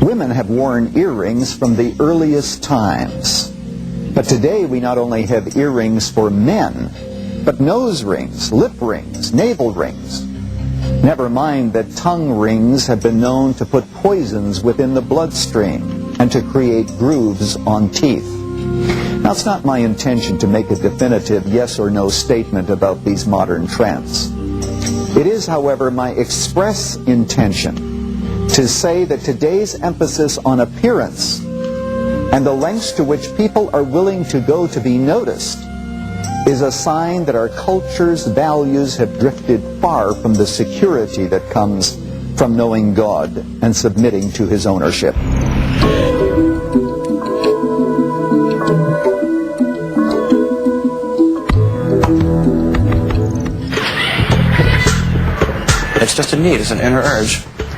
Women have worn earrings from the earliest times. But today we not only have earrings for men, but nose rings, lip rings, navel rings. Never mind that tongue rings have been known to put poisons within the bloodstream and to create grooves on teeth. Now, it's not my intention to make a definitive yes or no statement about these modern trends. It is, however, my express intention to say that today's emphasis on appearance and the lengths to which people are willing to go to be noticed is a sign that our culture's values have drifted far from the security that comes from knowing God and submitting to His ownership. It's just a need, it's an inner urge.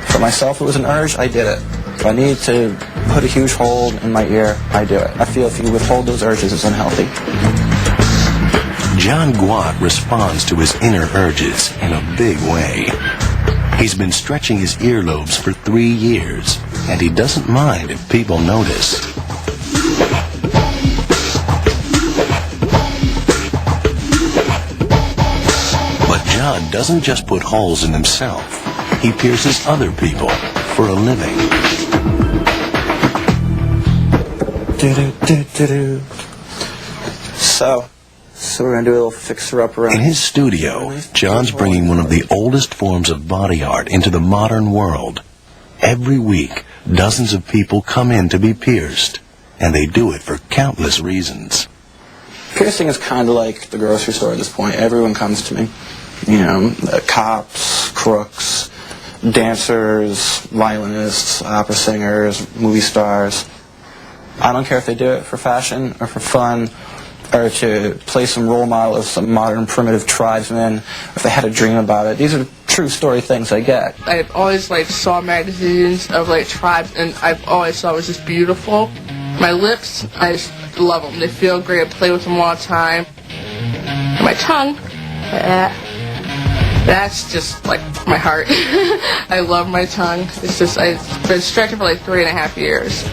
For myself, it was an urge, I did it. If I need to put a huge hole in my ear, I do it. I feel if you withhold those urges, it's unhealthy. John Guat responds to his inner urges in a big way. He's been stretching his earlobes for 3 years, and he doesn't mind if people notice. But John doesn't just put holes in himself. He pierces other people for a living. So we're going to do a little fixer-upper. In his studio, John's bringing one of the oldest forms of body art into the modern world. Every week, dozens of people come in to be pierced, and they do it for countless reasons. Piercing is kind of like the grocery store at this point. Everyone comes to me. You know, cops, crooks, dancers, violinists, opera singers, movie stars. I don't care if they do it for fashion or for fun, or to play some role model of some modern primitive tribesman, if they had a dream about it. These are true story things I get. I've always saw magazines of tribes, and I've always thought it was just beautiful. My lips, I just love them. They feel great. I play with them all the time. And my tongue, that's just my heart. I love my tongue. It's just, I've been stretching for 3.5 years.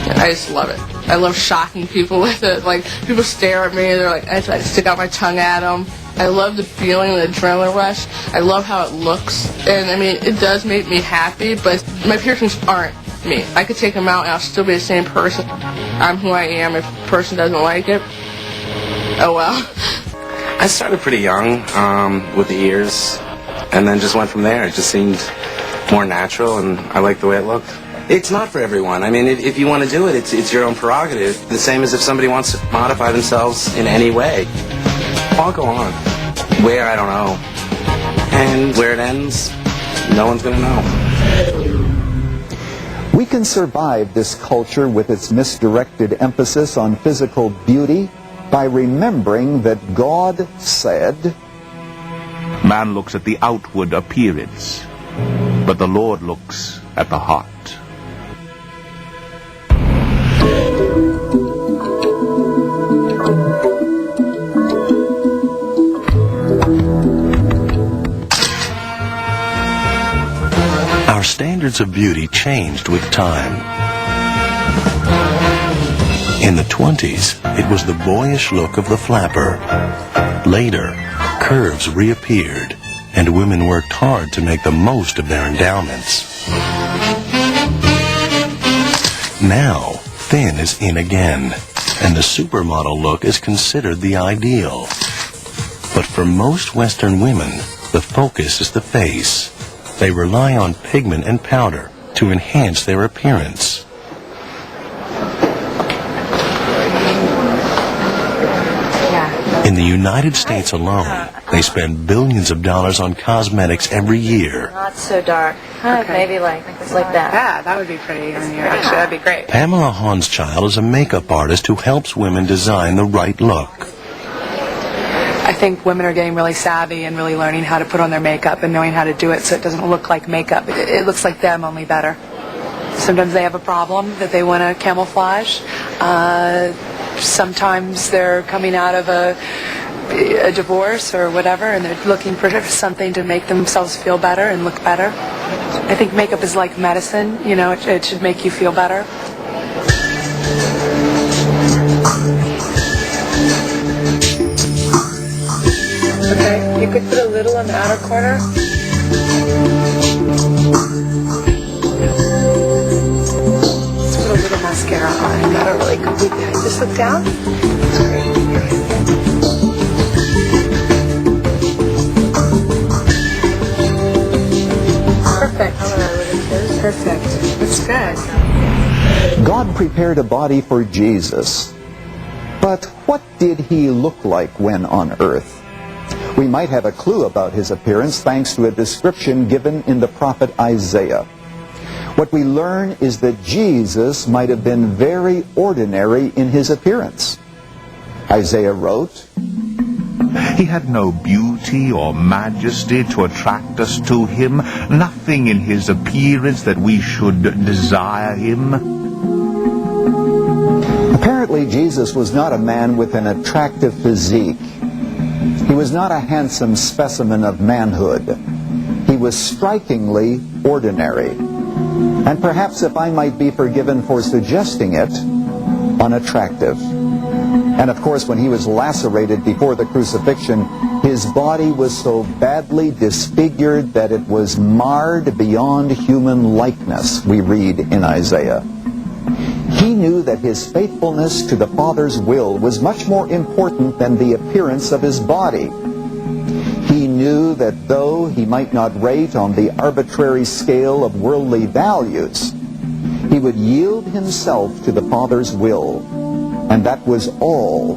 I just love it. I love shocking people with it. People stare at me, they're I stick out my tongue at them. I love the feeling, the adrenaline rush. I love how it looks. And, I mean, it does make me happy, but my piercings aren't me. I could take them out and I'll still be the same person. I'm who I am. If a person doesn't like it, oh well. I started pretty young with the ears, and then just went from there. It just seemed more natural, and I liked the way it looked. It's not for everyone. I mean, if you want to do it, it's your own prerogative. The same as if somebody wants to modify themselves in any way. I'll go on. Where, I don't know. And where it ends, no one's going to know. We can survive this culture with its misdirected emphasis on physical beauty by remembering that God said, "Man looks at the outward appearance, but the Lord looks at the heart." Our standards of beauty changed with time. In the 20s, it was the boyish look of the flapper. Later, curves reappeared, and women worked hard to make the most of their endowments. Now, thin is in again, and the supermodel look is considered the ideal. But for most Western women, the focus is the face. They rely on pigment and powder to enhance their appearance. In the United States alone, they spend billions of dollars on cosmetics every year. Not so dark. Maybe like that. Yeah, that would be pretty on you. Actually, that'd be great. Pamela Hanschild is a makeup artist who helps women design the right look. I think women are getting really savvy and really learning how to put on their makeup and knowing how to do it so it doesn't look like makeup. It looks like them, only better. Sometimes they have a problem that they want to camouflage. Sometimes they're coming out of a a divorce or whatever, and they're looking for something to make themselves feel better and look better. I think makeup is like medicine, you know, it should make you feel better. Okay, you could put a little on the outer corner. Let's put a little mascara on, not a really complete. Just look down. That's great. Perfect. Perfect. That's good. God prepared a body for Jesus. But what did he look like when on earth? We might have a clue about his appearance thanks to a description given in the prophet Isaiah. What we learn is that Jesus might have been very ordinary in his appearance. Isaiah wrote, He had no beauty or majesty to attract us to him, nothing in his appearance that we should desire him. Apparently, Jesus was not a man with an attractive physique. He was not a handsome specimen of manhood. He was strikingly ordinary. And perhaps, if I might be forgiven for suggesting it, unattractive. And of course, when he was lacerated before the crucifixion, his body was so badly disfigured that it was marred beyond human likeness, we read in Isaiah. He knew that his faithfulness to the Father's will was much more important than the appearance of his body. He knew that though he might not rate on the arbitrary scale of worldly values, he would yield himself to the Father's will, and that was all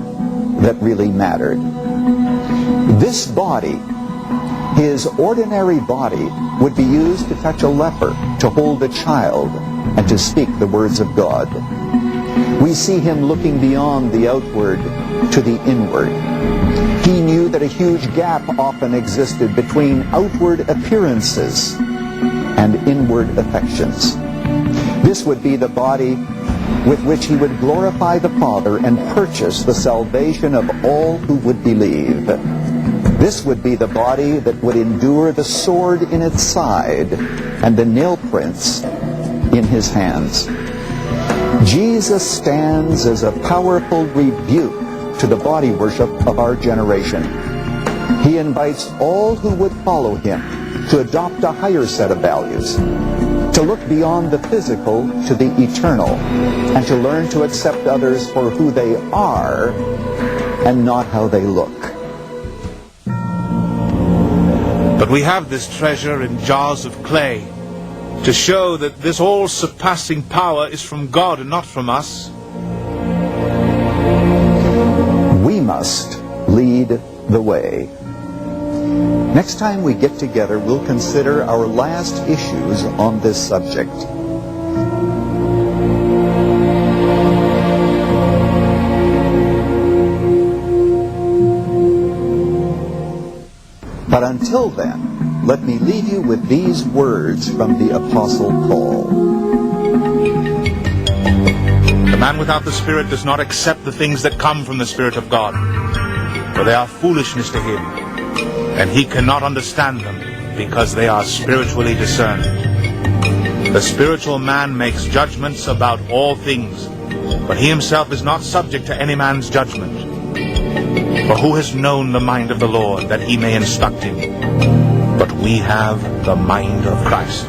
that really mattered. This body, his ordinary body, would be used to touch a leper, to hold a child, and to speak the words of God. We see him looking beyond the outward to the inward. He knew that a huge gap often existed between outward appearances and inward affections. This would be the body with which he would glorify the Father and purchase the salvation of all who would believe. This would be the body that would endure the sword in its side and the nail prints in his hands. Jesus stands as a powerful rebuke to the body worship of our generation. He invites all who would follow him to adopt a higher set of values, to look beyond the physical to the eternal, and to learn to accept others for who they are and not how they look. But we have this treasure in jars of clay to show that this all-surpassing power is from God and not from us. We must lead the way. Next time we get together, we'll consider our last issues on this subject. But until then, let me leave you with these words from the Apostle Paul. The man without the Spirit does not accept the things that come from the Spirit of God, for they are foolishness to him, and he cannot understand them because they are spiritually discerned. The spiritual man makes judgments about all things, but he himself is not subject to any man's judgment. For who has known the mind of the Lord that he may instruct him? But we have the mind of Christ.